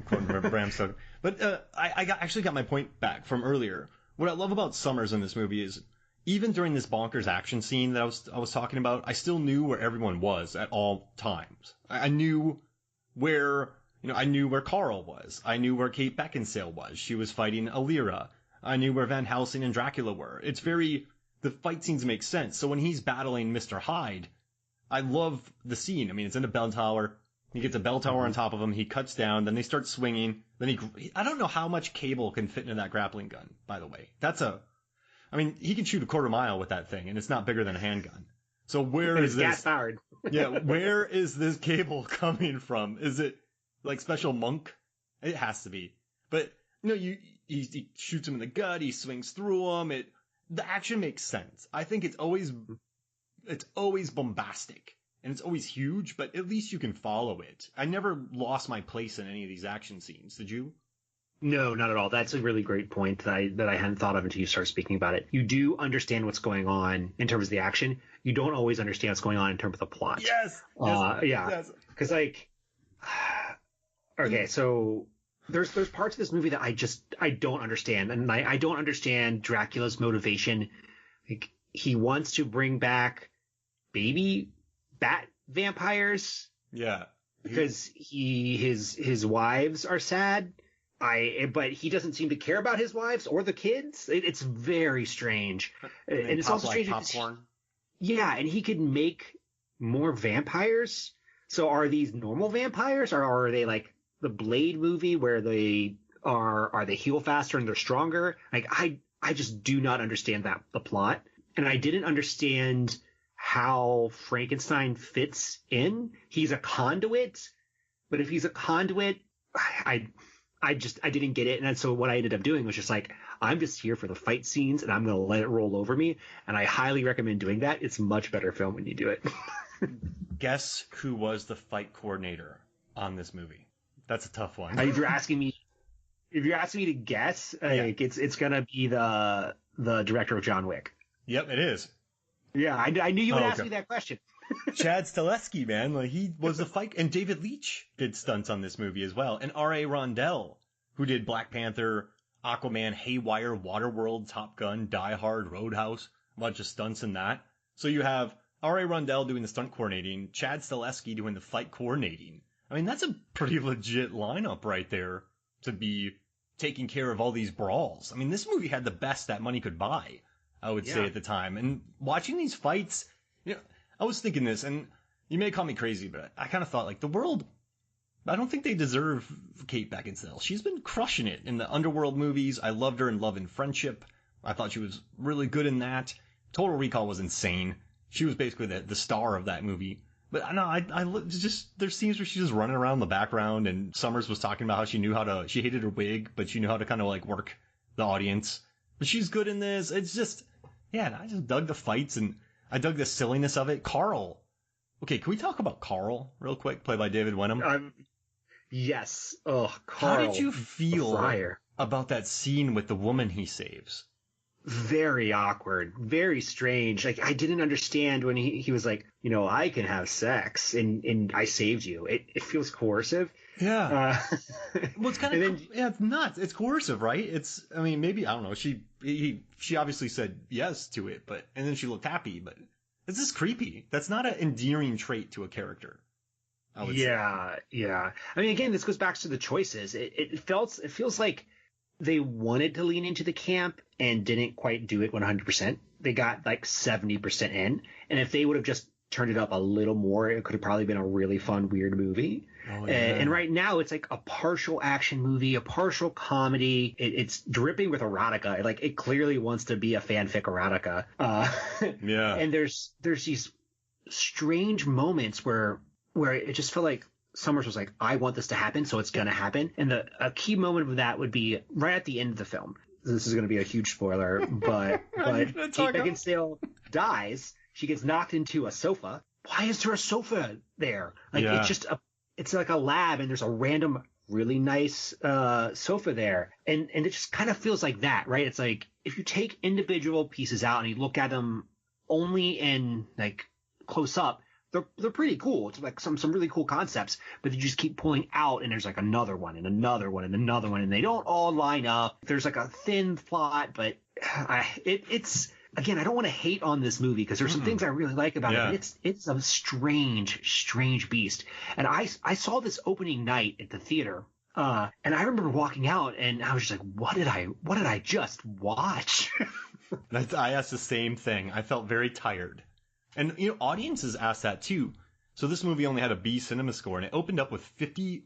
According to Bram Stoker. But actually got my point back from earlier. What I love about Sommers in this movie is even during this bonkers action scene that I was talking about, I still knew where everyone was at all times. I knew where, I knew where Carl was. I knew where Kate Beckinsale was. She was fighting Alira. I knew where Van Helsing and Dracula were. The fight scenes make sense. So when he's battling Mr. Hyde, I love the scene. I mean, it's in a bell tower. He gets a bell tower on top of him. He cuts down. Then they start swinging. Then I don't know how much cable can fit into that grappling gun, by the way. He can shoot a quarter mile with that thing, and it's not bigger than a handgun. So where is this? Gas powered. Yeah, where is this cable coming from? Is it like Special Monk? It has to be. But he shoots him in the gut. He swings through him. The action makes sense. I think it's always bombastic and it's always huge, but at least you can follow it. I never lost my place in any of these action scenes. Did you? No, not at all. That's a really great point that I hadn't thought of until you start speaking about it. You do understand what's going on in terms of the action. You don't always understand what's going on in terms of the plot. Yes. Yeah. Yes. Because okay, so there's parts of this movie that I don't understand, and I don't understand Dracula's motivation. Like, he wants to bring back baby bat vampires. Yeah. Because his wives are sad. But he doesn't seem to care about his wives or the kids. It's very strange. And it's also strange. Popcorn. Yeah, and he could make more vampires. So are these normal vampires, or are they like the Blade movie where they heal faster and they're stronger? Like, I just do not understand the plot. And I didn't understand how Frankenstein fits in. He's a conduit, but if he's a conduit, I didn't get it. And so what I ended up doing was just like, I'm just here for the fight scenes and I'm going to let it roll over me. And I highly recommend doing that. It's much better film when you do it. Guess who was the fight coordinator on this movie? That's a tough one. If you're asking me to guess, it's going to be the director of John Wick. Yep, it is. Yeah, I knew you would ask me that question. Chad Stahelski, man, like he was the fight, and David Leitch did stunts on this movie as well, and R.A. Rondell, who did Black Panther, Aquaman, Haywire, Waterworld, Top Gun, Die Hard, Roadhouse, a bunch of stunts in that. So you have R.A. Rondell doing the stunt coordinating, Chad Stahelski doing the fight coordinating. I mean, that's a pretty legit lineup right there to be taking care of all these brawls. I mean, this movie had the best that money could buy, I would say at the time. And watching these fights, I was thinking this, and you may call me crazy, but I kind of thought, like, the world, I don't think they deserve Kate Beckinsale. She's been crushing it in the Underworld movies. I loved her in Love and Friendship. I thought she was really good in that. Total Recall was insane. She was basically the star of that movie. But there's scenes where she's just running around the background, and Sommers was talking about how she hated her wig, but she knew how to kind of like work the audience. But she's good in this. It's just, I just dug the fights, and I dug the silliness of it. Carl. Okay, can we talk about Carl real quick, played by David Wenham? Yes. Oh, Carl. How did you feel about that scene with the woman he saves? Very awkward, very strange. Like, I didn't understand when he was like, I can have sex and I saved you. It feels coercive. Yeah. Well, it's kind of, it's nuts. It's coercive, right? Maybe, I don't know. She obviously said yes to it, and then she looked happy, but it's just creepy. That's not an endearing trait to a character, I would say. Yeah. I mean, again, this goes back to the choices. It feels like they wanted to lean into the camp and didn't quite do it 100%. They got like 70% in. And if they would have just turned it up a little more, it could have probably been a really fun, weird movie. Oh, yeah. And right now it's like a partial action movie, a partial comedy. It's dripping with erotica. Like, it clearly wants to be a fanfic erotica. Yeah. And there's these strange moments where it just felt like Sommers was like, I want this to happen, so it's going to happen. And a key moment of that would be right at the end of the film. This is going to be a huge spoiler, but Kate Beckinsale dies. She gets knocked into a sofa. Why is there a sofa there? Like, it's like a lab, and there's a random, really nice sofa there. And it just kind of feels like that, right? It's like, if you take individual pieces out and you look at them only in like close up, they're pretty cool. It's like some really cool concepts, but they just keep pulling out, and there's like another one and another one and another one, and they don't all line up. There's like a thin plot, but it's again, I don't want to hate on this movie because there's some things I really like about it. But it's a strange beast. And I saw this opening night at the theater. And I remember walking out and I was just like, what did I just watch? I asked the same thing. I felt very tired. And, audiences asked that too. So this movie only had a B cinema score and it opened up with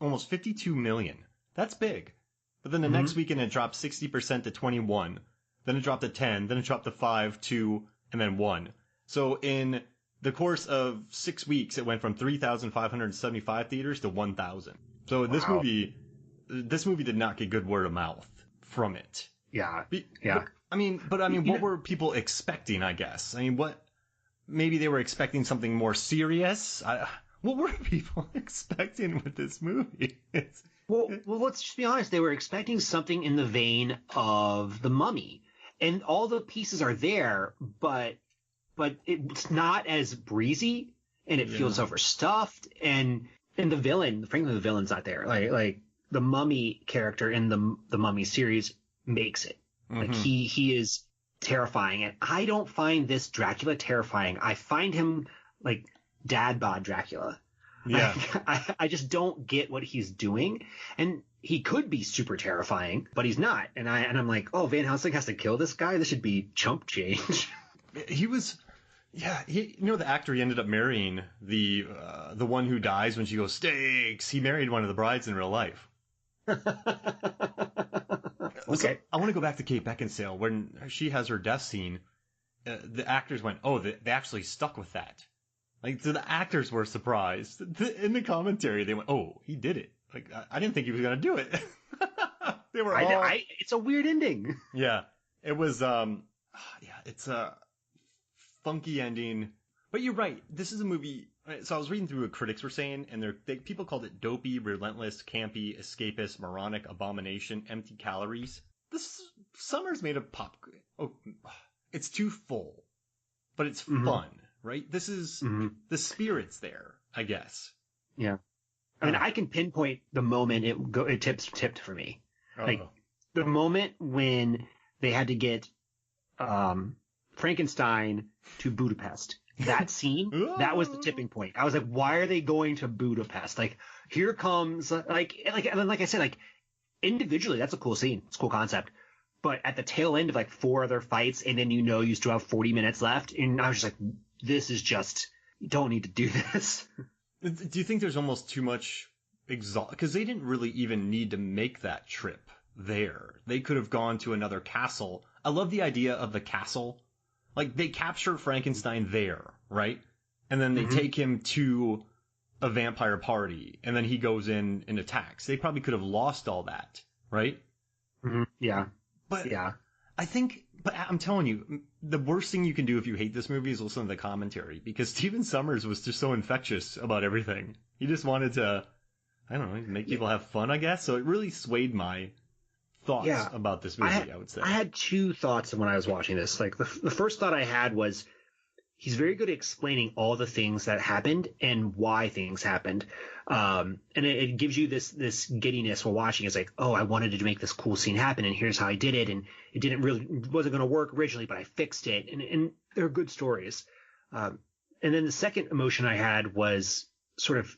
almost 52 million. That's big. But then the next weekend it dropped 60% to 21. Then it dropped to 10. Then it dropped to 5, 2, and then 1. So in the course of 6 weeks, it went from 3,575 theaters to 1,000. So this movie did not get good word of mouth from it. Yeah. What were people expecting, I guess? Maybe they were expecting something more serious? What were people expecting with this movie? Well, let's just be honest. They were expecting something in the vein of The Mummy. And all the pieces are there, but it's not as breezy, and it feels overstuffed. And the villain, frankly, the villain's not there. Like the Mummy character in the Mummy series makes it. Like he is terrifying, and I don't find this Dracula terrifying. I find him like dad bod Dracula. Yeah, I just don't get what he's doing, and he could be super terrifying, but he's not. And I'm like, oh, Van Helsing has to kill this guy. This should be chump change. He was, the actor he ended up marrying, the one who dies when she goes steaks. He married one of the brides in real life. Okay. So, I want to go back to Kate Beckinsale when she has her death scene. The actors went, oh, they actually stuck with that. Like, so the actors were surprised. In the commentary, they went, oh, he did it. Like, I didn't think he was going to do it. They were all... It's a weird ending. Yeah. It was, it's a funky ending. But you're right. This is a movie... So I was reading through what critics were saying, and people called it dopey, relentless, campy, escapist, moronic, abomination, empty calories. Sommers made a pop... Oh, it's too full. But it's fun. Right? This is the spirit's there, I guess. Yeah. I mean, I can pinpoint the moment it tipped for me. Like the moment when they had to get Frankenstein to Budapest. That scene, that was the tipping point. I was like, why are they going to Budapest? Like, here comes like I said, like individually, that's a cool scene. It's a cool concept. But at the tail end of like 4 other fights, and then you still have 40 minutes left, and I was just like, this is just, you don't need to do this. Do you think there's almost too much because they didn't really even need to make that trip there. They could have gone to another castle. I love the idea of the castle. Like, they capture Frankenstein there, right? And then they take him to a vampire party, and then he goes in and attacks. They probably could have lost all that, right? Yeah. But I'm telling you, the worst thing you can do if you hate this movie is listen to the commentary, because Stephen Sommers was just so infectious about everything. He just wanted to, I don't know, make people have fun, I guess. So it really swayed my thoughts about this movie, I would say. I had 2 thoughts when I was watching this. Like, the first thought I had was, he's very good at explaining all the things that happened and why things happened. And it gives you this giddiness while watching. It's like, oh, I wanted to make this cool scene happen, and here's how I did it. And it wasn't going to work originally, but I fixed it. And they're good stories. And then the second emotion I had was sort of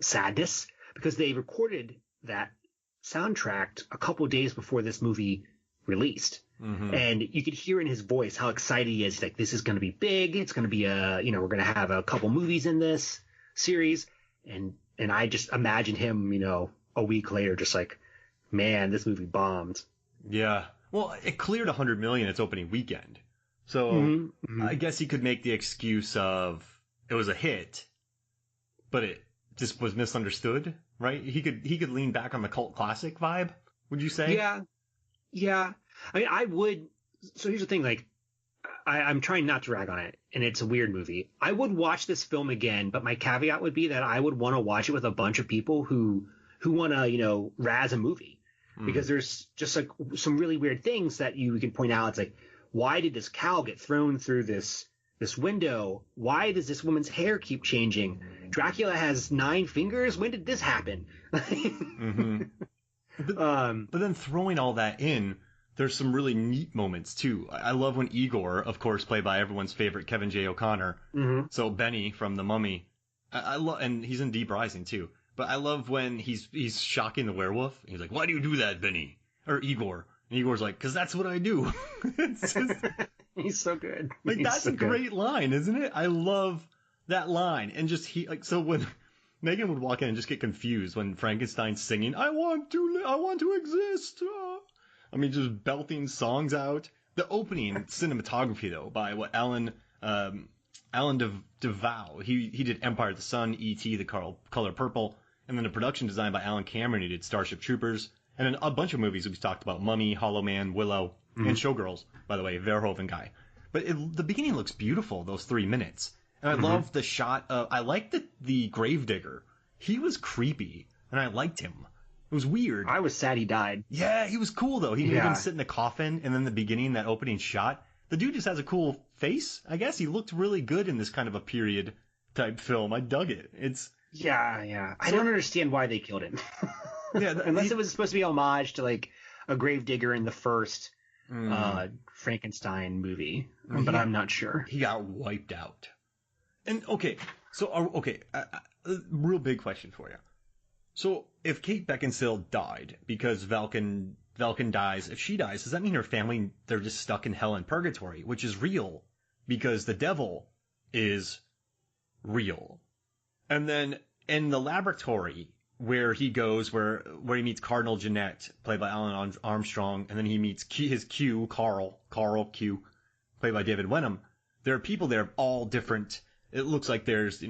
sadness, because they recorded that soundtrack a couple of days before this movie released. And you could hear in his voice how excited he is. Like, this is going to be big. It's going to be we're going to have a couple movies in this series. And I just imagined him, a week later, just like, man, this movie bombed. Yeah. Well, it cleared 100 million its opening weekend. So I guess he could make the excuse of it was a hit, but it just was misunderstood, right? He could lean back on the cult classic vibe, would you say? Yeah. I mean, I would. So here's the thing, like, I'm trying not to rag on it, and it's a weird movie. I would watch this film again, but my caveat would be that I would want to watch it with a bunch of people who want to, razz a movie, because there's just like some really weird things that you can point out. It's like, why did this cow get thrown through this this window. Why does this woman's hair keep changing? Dracula has 9 fingers. When did this happen? Mm-hmm. But then throwing all that in, there's some really neat moments too. I love when Igor, of course, played by everyone's favorite Kevin J. O'Connor, so Benny from The Mummy, I love, and he's in Deep Rising too. But I love when he's shocking the werewolf. He's like, "Why do you do that, Benny?" Or Igor. And Igor's like, "'Cause that's what I do." It's just, he's so good. like, He's that's so a great line, isn't it? I love that line. And just so when Megan would walk in and just get confused when Frankenstein's singing, I want to exist. I mean, just belting songs out. The opening cinematography, though, by Alan DeVoe. He did Empire of the Sun, E.T., The Color Purple, and then a production design by Alan Cameron. He did Starship Troopers, and then a bunch of movies we've talked about: Mummy, Hollow Man, Willow, and Showgirls. By the way, Verhoeven guy. But the beginning looks beautiful. Those 3 minutes, and I love the shot of. I like the gravedigger. He was creepy, and I liked him. It was weird. I was sad he died. Yeah, he was cool, though. He made him sit in the coffin, and then the beginning, that opening shot. The dude just has a cool face, I guess. He looked really good in this kind of a period-type film. I dug it. Yeah. I don't understand why they killed him. Yeah, Unless it was supposed to be homage to, like, a gravedigger in the first Frankenstein movie. But I'm not sure. He got wiped out. And, okay, so, real big question for you. So, if Kate Beckinsale died because Valken dies, if she dies, does that mean her family, they're just stuck in hell and purgatory, which is real because the devil is real. And then in the laboratory where he goes, where he meets Cardinal Jeanette, played by Alan Armstrong, and then he meets his Q, Carl Q, played by David Wenham, there are people there of all different, it looks like there's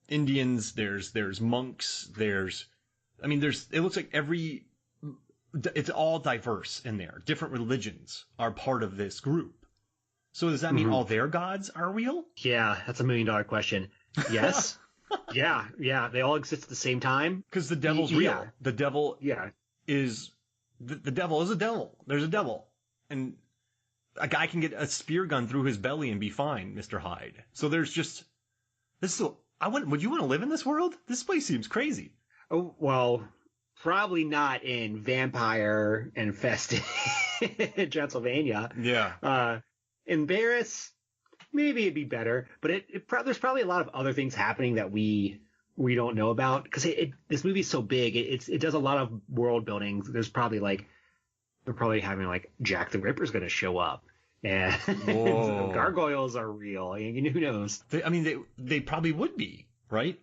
Indians, there's monks, it looks like it's all diverse in there. Different religions are part of this group. So does that mean all their gods are real? Yeah, that's $1 million question. Yes. yeah. They all exist at the same time. Because the devil's real. Yeah. The devil is the devil is a devil. There's a devil. And a guy can get a spear gun through his belly and be fine, Mr. Hyde. So there's just would you want to live in this world? This place seems crazy. Oh, well, probably not in vampire infested Transylvania. Yeah. In Barris, maybe it'd be better, but there's probably a lot of other things happening that we don't know about because this movie's so big. It does a lot of world building. There's probably they're probably having Jack the Ripper's going to show up. And gargoyles are real. Who knows? They probably would be, right?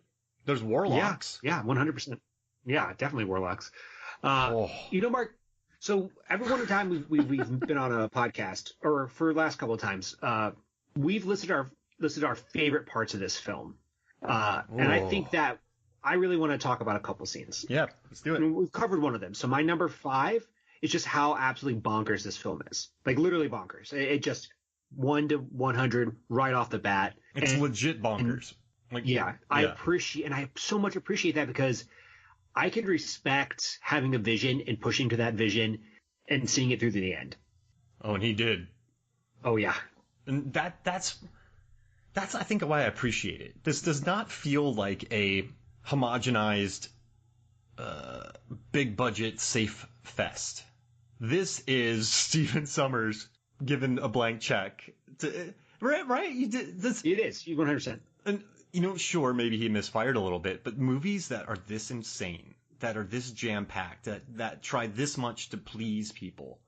There's warlocks. Yeah, 100%. Yeah, definitely warlocks. Mark, so every one time we've been on a podcast, or for the last couple of times, we've listed our favorite parts of this film. And I think that I really want to talk about a couple scenes. Yeah, let's do it. And we've covered one of them. So my number 5 is just how absolutely bonkers this film is. Literally bonkers. It just 1 to 100 right off the bat. It's legit bonkers. I appreciate, and I so much appreciate that because I can respect having a vision and pushing to that vision and seeing it through to the end. Oh, and he did. Oh yeah. And that's I think why I appreciate it. This does not feel like a homogenized, big budget safe fest. This is Stephen Sommers given a blank check. Right? You did this. It is. 100%. And sure, maybe he misfired a little bit, but movies that are this insane, that are this jam-packed, that try this much to please people,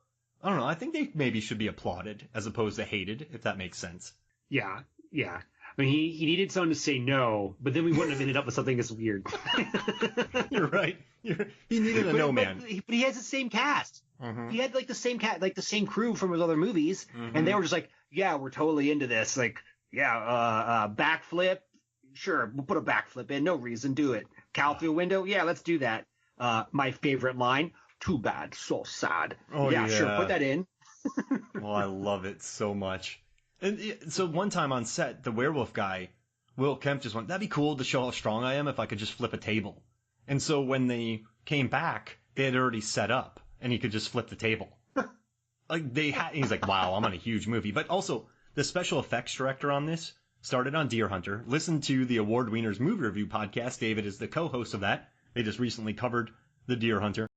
I don't know, I think they maybe should be applauded as opposed to hated, if that makes sense. Yeah. I mean, he needed someone to say no, but then we wouldn't have ended up with something that's weird. You're right. He needed a no man. But he has the same cast. Mm-hmm. He had the same the same crew from his other movies, and they were just yeah, we're totally into this. Backflip. Sure, we'll put a backflip in. No reason, do it. Cow through a window. Yeah, let's do that. My favorite line. Too bad, so sad. Oh, yeah, sure, put that in. Oh, I love it so much. And so one time on set, the werewolf guy, Will Kemp, just went, that'd be cool to show how strong I am if I could just flip a table. And so when they came back, they had already set up, and he could just flip the table. He's like, wow, I'm on a huge movie. But also, the special effects director on this, started on Deer Hunter. Listen to the Award Wieners movie review podcast. David is the co-host of that. They just recently covered the Deer Hunter.